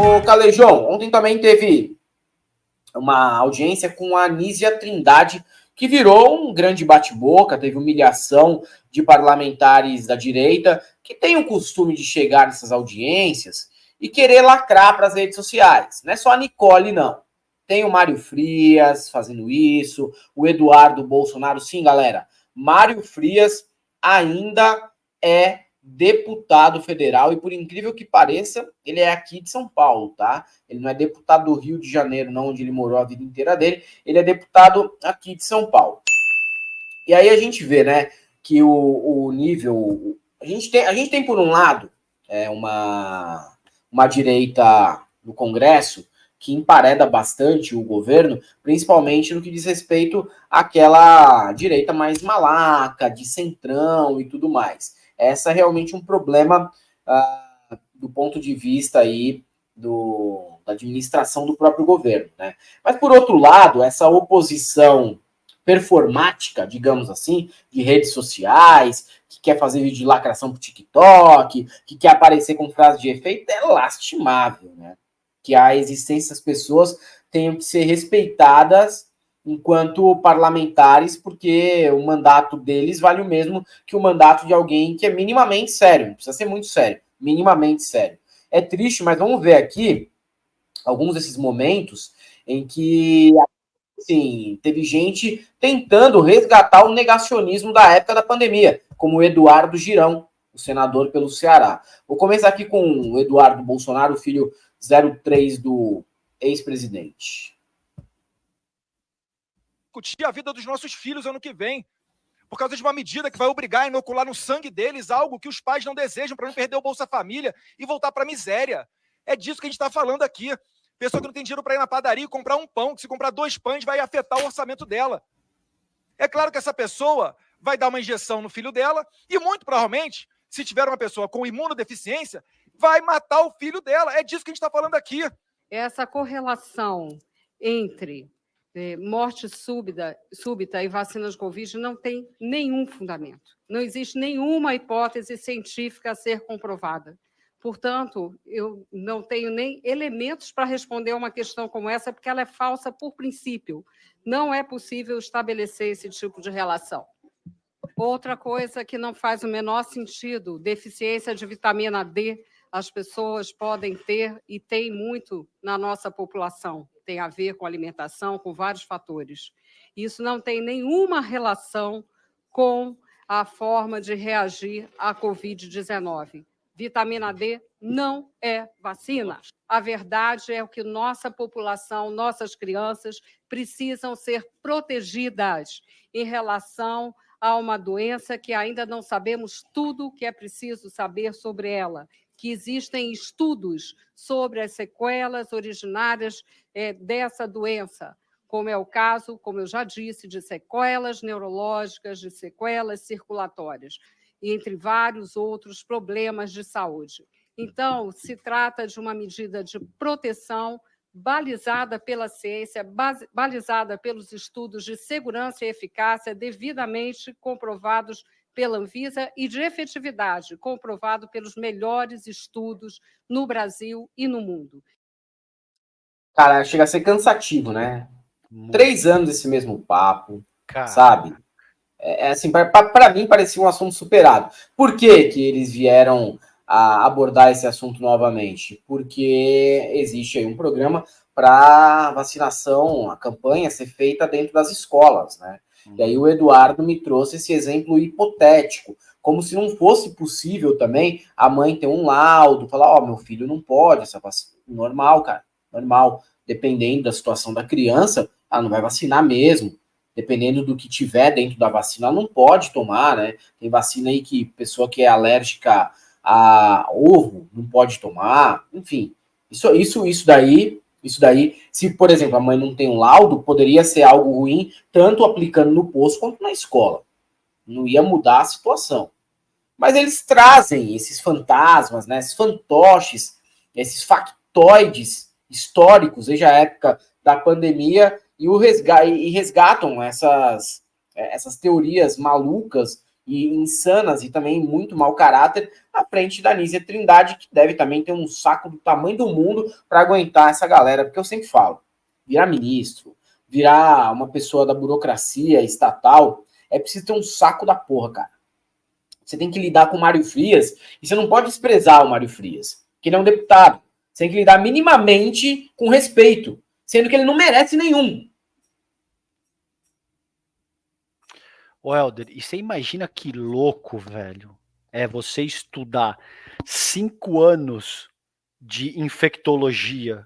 Ô, Calejão, ontem também teve uma audiência com a Anísia Trindade, que virou um grande bate-boca, teve humilhação de parlamentares da direita, que tem o costume de chegar nessas audiências e querer lacrar para as redes sociais. Não é só a Nicole, não. Tem o Mário Frias fazendo isso, o Eduardo Bolsonaro. Sim, galera, Mário Frias ainda é deputado federal e, por incrível que pareça, ele é aqui de São Paulo, tá? Ele não é deputado do Rio de Janeiro, não, onde ele morou a vida inteira dele. Ele é deputado aqui de São Paulo. E aí a gente vê, né, que o nível... A gente tem por um lado, uma direita no Congresso que empareda bastante o governo, principalmente no que diz respeito àquela direita mais malaca, de centrão e tudo mais. Essa é realmente um problema do ponto de vista aí da administração do próprio governo, né? Mas, por outro lado, essa oposição performática, digamos assim, de redes sociais, que quer fazer vídeo de lacração pro TikTok, que quer aparecer com frase de efeito, é lastimável, né? Que a existência das pessoas tenham que ser respeitadas enquanto parlamentares, porque o mandato deles vale o mesmo que o mandato de alguém que é minimamente sério, não precisa ser muito sério, minimamente sério. É triste, mas vamos ver aqui alguns desses momentos em que, assim, teve gente tentando resgatar o negacionismo da época da pandemia, como o Eduardo Girão, o senador pelo Ceará. Vou começar aqui com o Eduardo Bolsonaro, filho 03 do ex-presidente. Discutir a vida dos nossos filhos ano que vem, por causa de uma medida que vai obrigar a inocular no sangue deles algo que os pais não desejam para não perder o Bolsa Família e voltar para a miséria. É disso que a gente está falando aqui. Pessoa que não tem dinheiro para ir na padaria e comprar um pão, que se comprar 2 pães vai afetar o orçamento dela. É claro que essa pessoa vai dar uma injeção no filho dela e, muito provavelmente, se tiver uma pessoa com imunodeficiência, vai matar o filho dela. É disso que a gente está falando aqui. Essa correlação entre morte súbita e vacinas Covid não tem nenhum fundamento. Não existe nenhuma hipótese científica a ser comprovada. Portanto, eu não tenho nem elementos para responder uma questão como essa, porque ela é falsa por princípio. Não é possível estabelecer esse tipo de relação. Outra coisa que não faz o menor sentido, deficiência de vitamina D, as pessoas podem ter e tem muito na nossa população. Tem a ver com alimentação, com vários fatores. Isso não tem nenhuma relação com a forma de reagir à Covid-19. Vitamina D não é vacina. A verdade é que nossa população, nossas crianças precisam ser protegidas em relação a uma doença que ainda não sabemos tudo o que é preciso saber sobre ela, que existem estudos sobre as sequelas originárias dessa doença, como é o caso, como eu já disse, de sequelas neurológicas, de sequelas circulatórias, entre vários outros problemas de saúde. Então, se trata de uma medida de proteção balizada pela ciência, balizada pelos estudos de segurança e eficácia devidamente comprovados pela Anvisa e de efetividade, comprovado pelos melhores estudos no Brasil e no mundo. Cara, chega a ser cansativo, né? 3 anos esse mesmo papo, sabe? Assim, para mim parecia um assunto superado. Por que que eles vieram a abordar esse assunto novamente? Porque existe aí um programa para vacinação, a campanha ser feita dentro das escolas, né? E aí o Eduardo me trouxe esse exemplo hipotético, como se não fosse possível também a mãe ter um laudo, falar, meu filho não pode, essa vacina. Normal, cara, normal. Dependendo da situação da criança, ela não vai vacinar mesmo. Dependendo do que tiver dentro da vacina, ela não pode tomar, né? Tem vacina aí que pessoa que é alérgica a ovo não pode tomar, enfim. Isso daí, se, por exemplo, a mãe não tem um laudo, poderia ser algo ruim, tanto aplicando no posto quanto na escola. Não ia mudar a situação. Mas eles trazem esses fantasmas, né? Esses fantoches, esses factoides históricos, desde a época da pandemia, e resgatam essas teorias malucas e insanas e também muito mau caráter à frente da Anísia Trindade, que deve também ter um saco do tamanho do mundo para aguentar essa galera, porque eu sempre falo, virar ministro, virar uma pessoa da burocracia estatal, é preciso ter um saco da porra, cara. Você tem que lidar com o Mário Frias, e você não pode desprezar o Mário Frias, que ele é um deputado. Você tem que lidar minimamente com respeito, sendo que ele não merece nenhum. Ô, Helder, e você imagina que louco, velho, é você estudar 5 anos de infectologia,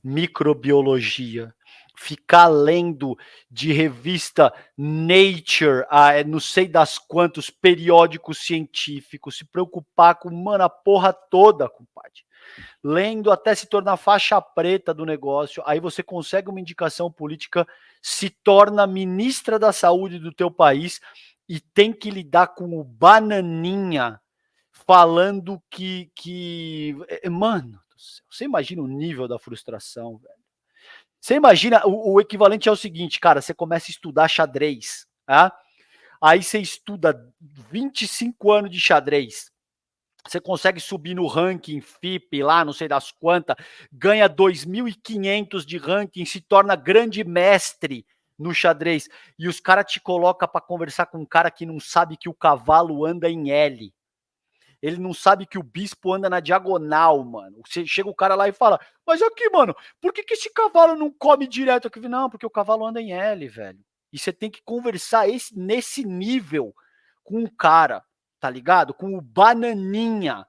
microbiologia, ficar lendo de revista Nature, não sei das quantos periódicos científicos, se preocupar com, mano, a porra toda, compadre. Lendo até se tornar faixa preta do negócio, aí você consegue uma indicação política, se torna ministra da saúde do teu país e tem que lidar com o bananinha falando que... Mano, você imagina o nível da frustração, velho. Você imagina, o equivalente é o seguinte, cara, você começa a estudar xadrez, tá? Aí você estuda 25 anos de xadrez, você consegue subir no ranking FIP lá, não sei das quantas, ganha 2.500 de ranking, se torna grande mestre no xadrez, e os caras te colocam para conversar com um cara que não sabe que o cavalo anda em L. Ele não sabe que o bispo anda na diagonal, mano. Você chega o cara lá e fala, mas aqui, mano, por que esse cavalo não come direto aqui? Não, porque o cavalo anda em L, velho. E você tem que conversar nesse nível com o cara, tá ligado? Com o bananinha,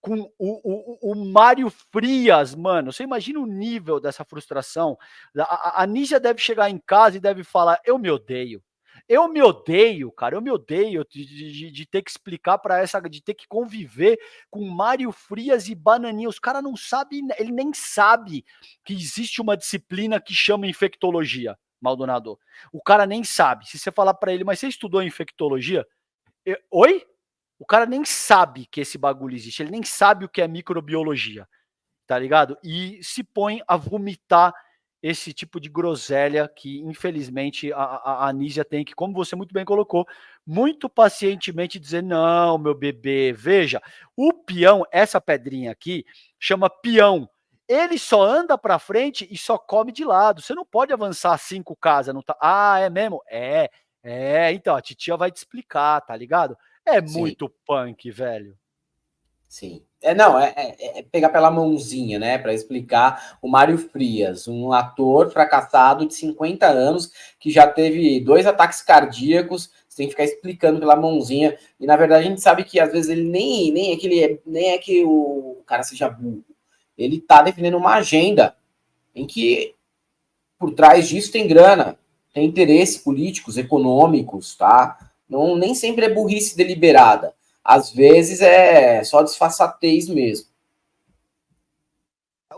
com o Mário Frias, mano. Você imagina o nível dessa frustração? A Nízia deve chegar em casa e deve falar, eu me odeio. Eu me odeio, cara, eu me odeio de ter que explicar para essa, de ter que conviver com Mário Frias e Bananinha. Os caras não sabem, ele nem sabe que existe uma disciplina que chama infectologia, Maldonado. O cara nem sabe. Se você falar para ele, mas você estudou infectologia? Oi? O cara nem sabe que esse bagulho existe, ele nem sabe o que é microbiologia, tá ligado? E se põe a vomitar esse tipo de groselha que, infelizmente, a Anísia tem que, como você muito bem colocou, muito pacientemente dizer, não, meu bebê, veja, o peão, essa pedrinha aqui, chama peão. Ele só anda para frente e só come de lado. Você não pode avançar 5 casas. Não tá... Ah, é mesmo? Então, a titia vai te explicar, tá ligado? É muito punk, velho. Sim. É pegar pela mãozinha, né, para explicar o Mário Frias, um ator fracassado de 50 anos que já teve 2 ataques cardíacos, você tem que ficar explicando pela mãozinha, e na verdade a gente sabe que às vezes ele nem é que o cara seja burro, ele tá defendendo uma agenda em que por trás disso tem grana, tem interesses políticos, econômicos, tá? Não, nem sempre é burrice deliberada. Às vezes é só disfarçatez mesmo.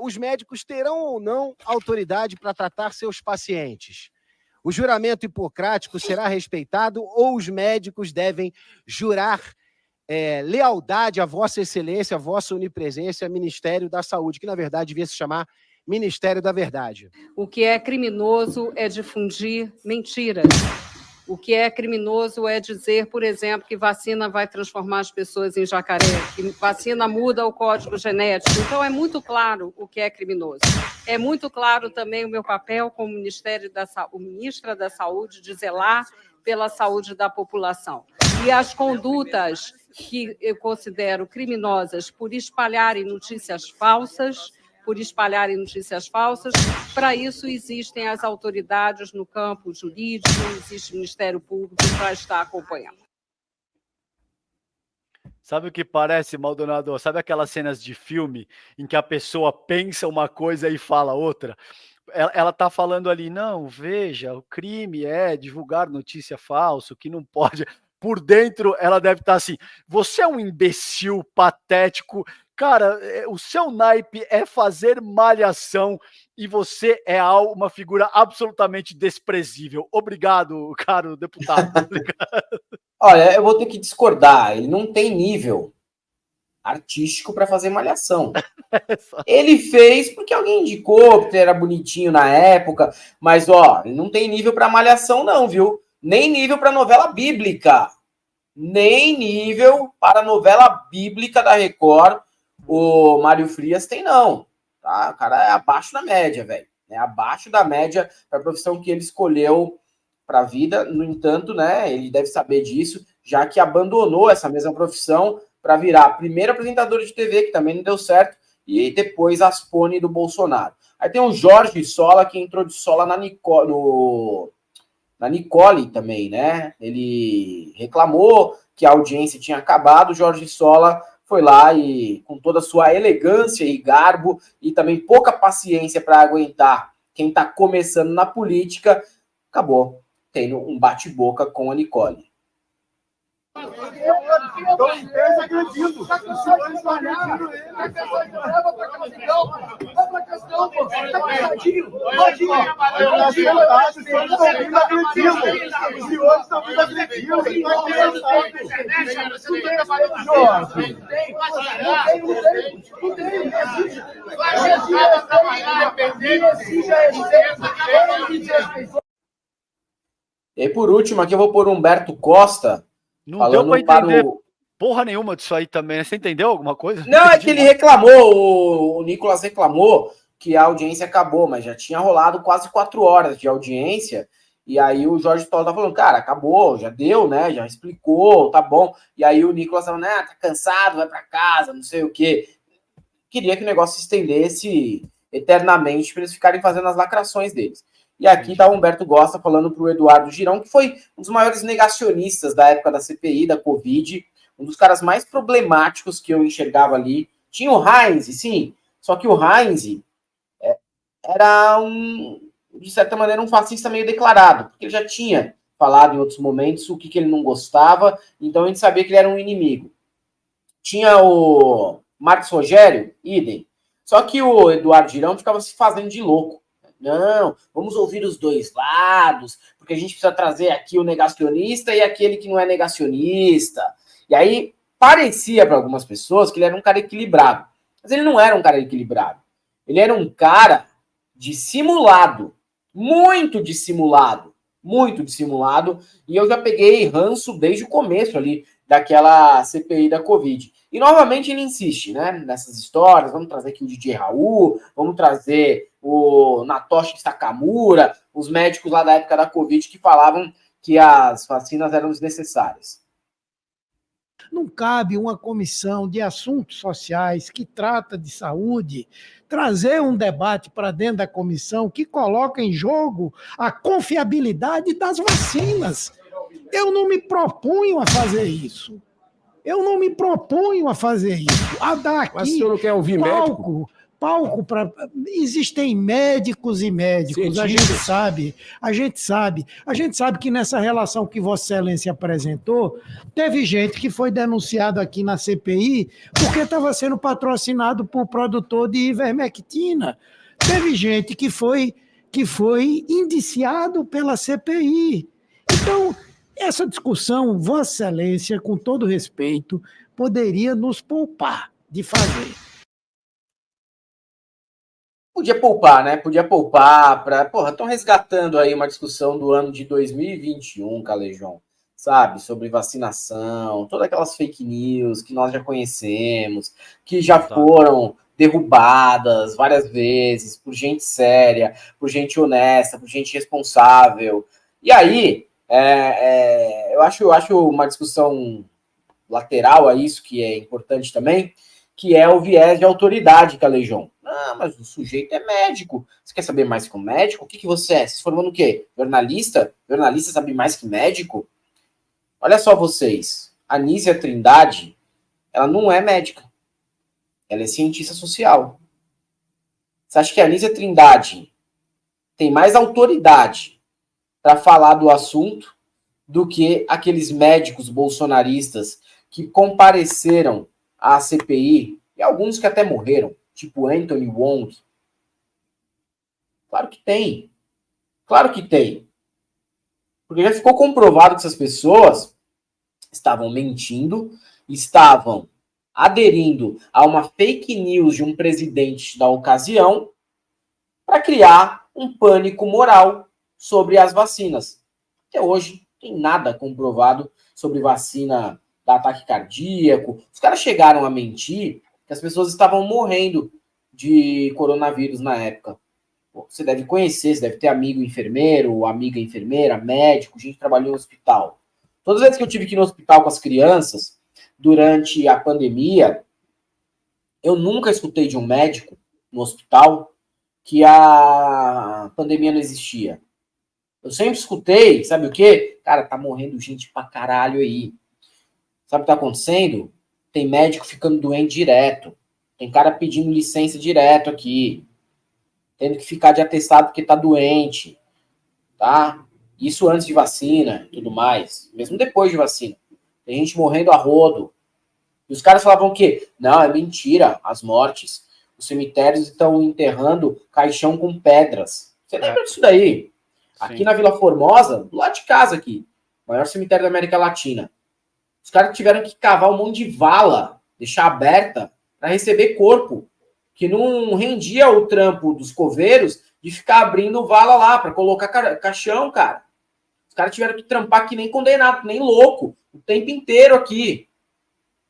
Os médicos terão ou não autoridade para tratar seus pacientes? O juramento hipocrático será respeitado ou os médicos devem jurar lealdade à Vossa Excelência, à Vossa Onipresença, Ministério da Saúde, que na verdade devia se chamar Ministério da Verdade? O que é criminoso é difundir mentiras. O que é criminoso é dizer, por exemplo, que vacina vai transformar as pessoas em jacaré, que vacina muda o código genético. Então, é muito claro o que é criminoso. É muito claro também o meu papel como ministra da Saúde de zelar pela saúde da população. E as condutas que eu considero criminosas por espalharem notícias falsas, para isso existem as autoridades no campo jurídico, existe o Ministério Público para estar acompanhando. Sabe o que parece, Maldonado? Sabe aquelas cenas de filme em que a pessoa pensa uma coisa e fala outra? Ela tá falando ali, não, veja, o crime é divulgar notícia falsa, que não pode... Por dentro, ela deve estar assim, você é um imbecil patético, cara, o seu naipe é fazer malhação e você é uma figura absolutamente desprezível. Obrigado, caro deputado. Olha, eu vou ter que discordar, ele não tem nível artístico para fazer malhação. Ele fez porque alguém indicou, porque era bonitinho na época, mas ó, ele não tem nível para malhação não, viu? Nem nível para novela bíblica. Nem nível para a novela bíblica da Record o Mário Frias tem, não. Tá? O cara é abaixo da média, velho. É abaixo da média para a profissão que ele escolheu para a vida. No entanto, né, ele deve saber disso, já que abandonou essa mesma profissão para virar primeiro apresentador de TV, que também não deu certo, e depois Aspone do Bolsonaro. Aí tem o Jorge Sola, que entrou de sola na Nicole também, né? Ele reclamou que a audiência tinha acabado, o Jorge Sola foi lá e, com toda a sua elegância e garbo, e também pouca paciência para aguentar quem está começando na política, acabou tendo um bate-boca com a Nicole. Então, empresa agredindo. Os senhores estão agredindo ele. Leva pra questão. Leva pra questão, pô. Tá cansadinho. Tadinho. Os senhores estão vindo agredindo. Os senhores estão vindo agredindo. Você não tem trabalhando Jorge. Não tem. E aí, por último, aqui eu vou pôr Humberto Costa. Não deu pra entender porra nenhuma disso aí também, né? Você entendeu alguma coisa? Não, é que ele reclamou, o Nicolas reclamou que a audiência acabou, mas já tinha rolado quase 4 horas de audiência, e aí o Jorge Sola tá falando, cara, acabou, já deu, né, já explicou, tá bom, e aí o Nicolas falando, né, tá cansado, vai pra casa, não sei o quê. Queria que o negócio se estendesse eternamente para eles ficarem fazendo as lacrações deles. E aqui tá o Humberto Costa falando pro Eduardo Girão, que foi um dos maiores negacionistas da época da CPI, da Covid, um dos caras mais problemáticos que eu enxergava ali. Tinha o Heinz, sim, só que o Heinz era de certa maneira, um fascista meio declarado, porque ele já tinha falado em outros momentos o que ele não gostava, então a gente sabia que ele era um inimigo. Tinha o Marcos Rogério, idem, só que o Eduardo Girão ficava se fazendo de louco. Não, vamos ouvir os dois lados, porque a gente precisa trazer aqui o negacionista e aquele que não é negacionista. E aí parecia para algumas pessoas que ele era um cara equilibrado. Mas ele não era um cara equilibrado. Ele era um cara dissimulado, muito dissimulado, e eu já peguei ranço desde o começo ali daquela CPI da Covid. E novamente ele insiste, né, nessas histórias, vamos trazer aqui o DJ Raul, vamos trazer o Natoshi Sakamura, os médicos lá da época da Covid que falavam que as vacinas eram desnecessárias. Não cabe uma comissão de assuntos sociais que trata de saúde trazer um debate para dentro da comissão que coloca em jogo a confiabilidade das vacinas. Eu não me proponho a fazer isso. A dar aqui. Mas o senhor não quer ouvir médico? Palco para. Existem médicos e médicos, a gente sabe que nessa relação que Vossa Excelência apresentou, teve gente que foi denunciado aqui na CPI porque estava sendo patrocinado por produtor de ivermectina. Teve gente que foi indiciado pela CPI. Então, essa discussão, Vossa Excelência, com todo respeito, poderia nos poupar de fazer. Podia poupar, né? Podia poupar para... Porra, estão resgatando aí uma discussão do ano de 2021, Calejão, sabe? Sobre vacinação, todas aquelas fake news que nós já conhecemos, que já foram derrubadas várias vezes por gente séria, por gente honesta, por gente responsável. E aí, eu acho uma discussão lateral a isso, que é importante também, que é o viés de autoridade, Calejão. Ah, mas o sujeito é médico. Você quer saber mais que um médico? O que você é? Você se formou no quê? Jornalista? Jornalista sabe mais que médico? Olha só vocês. A Nízia Trindade, ela não é médica. Ela é cientista social. Você acha que a Nízia Trindade tem mais autoridade para falar do assunto do que aqueles médicos bolsonaristas que compareceram à CPI, e alguns que até morreram, tipo Anthony Wong? Claro que tem. Claro que tem. Porque já ficou comprovado que essas pessoas estavam mentindo, estavam aderindo a uma fake news de um presidente da ocasião para criar um pânico moral sobre as vacinas. Até hoje tem nada comprovado sobre vacina da ataque cardíaco. Os caras chegaram a mentir que as pessoas estavam morrendo de coronavírus na época. Pô, você deve conhecer, você deve ter amigo enfermeiro, amiga enfermeira, médico, gente que trabalhou no hospital. Todas as vezes que eu tive que ir no hospital com as crianças, durante a pandemia, eu nunca escutei de um médico no hospital que a pandemia não existia. Eu sempre escutei, sabe o quê? Cara, tá morrendo gente pra caralho aí. Sabe o que tá acontecendo? Tem médico ficando doente direto. Tem cara pedindo licença direto aqui. Tendo que ficar de atestado porque tá doente. Tá? Isso antes de vacina e tudo mais. Mesmo depois de vacina. Tem gente morrendo a rodo. E os caras falavam o quê? Não, é mentira, as mortes. Os cemitérios estão enterrando caixão com pedras. Você lembra disso daí? Aqui Sim. na Vila Formosa, do lado de casa aqui, maior cemitério da América Latina. Os caras tiveram que cavar um monte de vala, deixar aberta, para receber corpo, que não rendia o trampo dos coveiros de ficar abrindo vala lá, para colocar caixão, cara. Os caras tiveram que trampar que nem condenado, nem louco, o tempo inteiro aqui.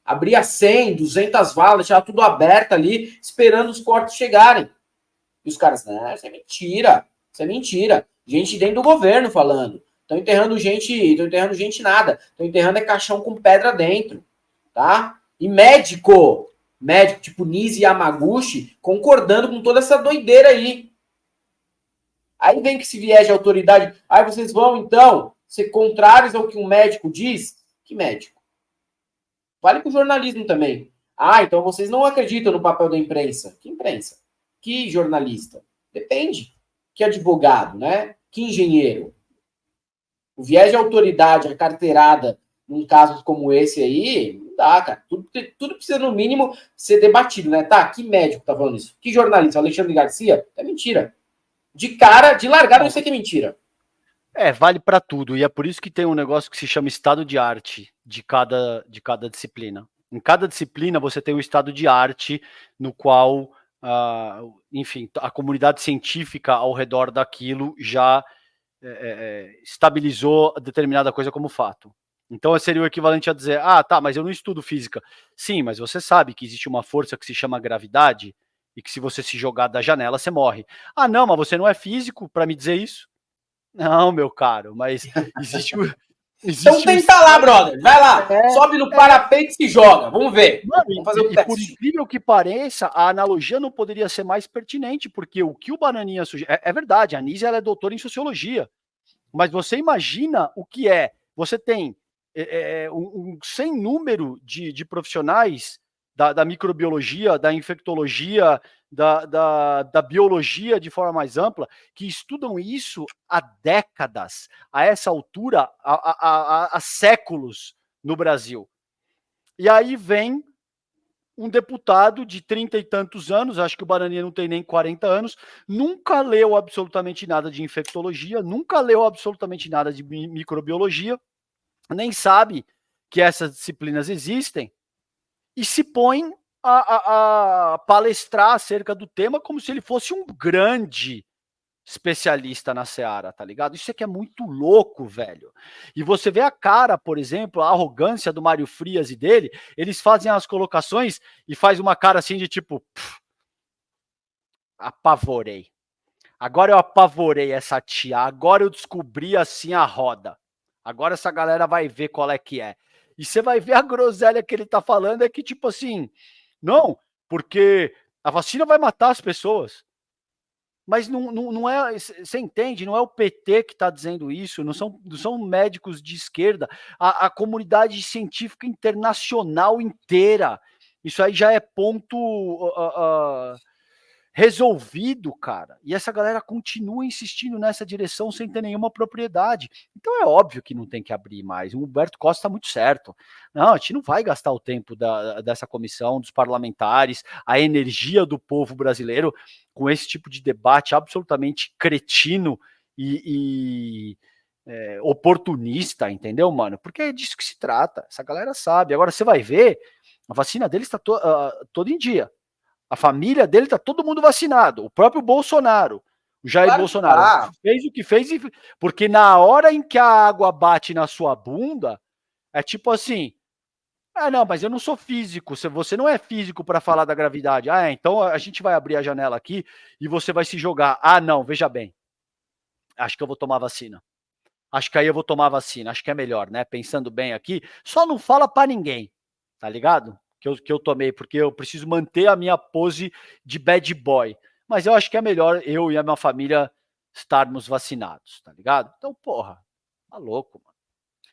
Abria 100, 200 valas, deixava tudo aberto ali, esperando os cortes chegarem. E os caras, não, isso é mentira, isso é mentira. Gente dentro do governo falando. Estão enterrando gente nada. Estão enterrando caixão com pedra dentro. Tá? E médico tipo Nisi Yamaguchi, concordando com toda essa doideira aí. Aí vem que se vier de autoridade, aí vocês vão, então, ser contrários ao que um médico diz? Que médico? Vale com o jornalismo também. Ah, então vocês não acreditam no papel da imprensa. Que imprensa? Que jornalista? Depende. Que advogado, né? Que engenheiro. O viés de autoridade, a carteirada, num caso como esse aí, não dá, cara. Tudo precisa, no mínimo, ser debatido, né? Tá, que médico tá falando isso? Que jornalista? Alexandre Garcia? É mentira. De cara, de largada, eu sei que é mentira. Vale para tudo. E é por isso que tem um negócio que se chama estado de arte de cada disciplina. Em cada disciplina, você tem um estado de arte no qual... enfim, a comunidade científica ao redor daquilo já estabilizou determinada coisa como fato. Então seria o equivalente a dizer, tá, mas eu não estudo física. Sim, mas você sabe que existe uma força que se chama gravidade e que se você se jogar da janela, você morre. Não, mas você não é físico para me dizer isso? Não, meu caro, mas existe então tenta lá, brother. Vai lá. Sobe no parapeito e se joga. Vamos ver. Mano, Vamos fazer o e teste. por incrível que pareça, a analogia não poderia ser mais pertinente, porque o que o Bananinha sugere... É verdade, a Anísia ela é doutora em sociologia, mas você imagina o que é. Você tem um sem número de profissionais da microbiologia, da infectologia, da biologia de forma mais ampla, que estudam isso há décadas, a essa altura, há séculos no Brasil. E aí vem um deputado de 30 e tantos anos, acho que o Bananinha não tem nem 40 anos, nunca leu absolutamente nada de infectologia, nunca leu absolutamente nada de microbiologia, nem sabe que essas disciplinas existem, e se põe a palestrar acerca do tema como se ele fosse um grande especialista na seara, tá ligado? Isso aqui é muito louco, velho. E você vê a cara, por exemplo, a arrogância do Mário Frias e dele, eles fazem as colocações e faz uma cara assim de tipo, apavorei. Agora eu apavorei essa tia, agora eu descobri assim a roda. Agora essa galera vai ver qual é que é. E você vai ver a groselha que ele tá falando é que tipo assim, não, porque a vacina vai matar as pessoas. Mas não é, você entende? Não é o PT que está dizendo isso, não são médicos de esquerda, a comunidade científica internacional inteira. Isso aí já é ponto resolvido, cara. E essa galera continua insistindo nessa direção sem ter nenhuma propriedade. Então é óbvio que não tem que abrir mais. O Humberto Costa está muito certo. Não, a gente não vai gastar o tempo dessa comissão, dos parlamentares, a energia do povo brasileiro com esse tipo de debate absolutamente cretino e oportunista, entendeu, mano? Porque é disso que se trata. Essa galera sabe. Agora você vai ver, a vacina deles está todo em dia. A família dele tá todo mundo vacinado. O próprio Bolsonaro. O Jair Claro que Bolsonaro tá. fez o que fez, porque na hora em que a água bate na sua bunda, é tipo assim, não, mas eu não sou físico, você não é físico para falar da gravidade. Então a gente vai abrir a janela aqui e você vai se jogar. Não, veja bem, acho que eu vou tomar vacina. Acho que aí eu vou tomar vacina, acho que é melhor, né? Pensando bem aqui, só não fala para ninguém, tá ligado? Que eu tomei, porque eu preciso manter a minha pose de bad boy. Mas eu acho que é melhor eu e a minha família estarmos vacinados, tá ligado? Então, porra, tá louco, mano.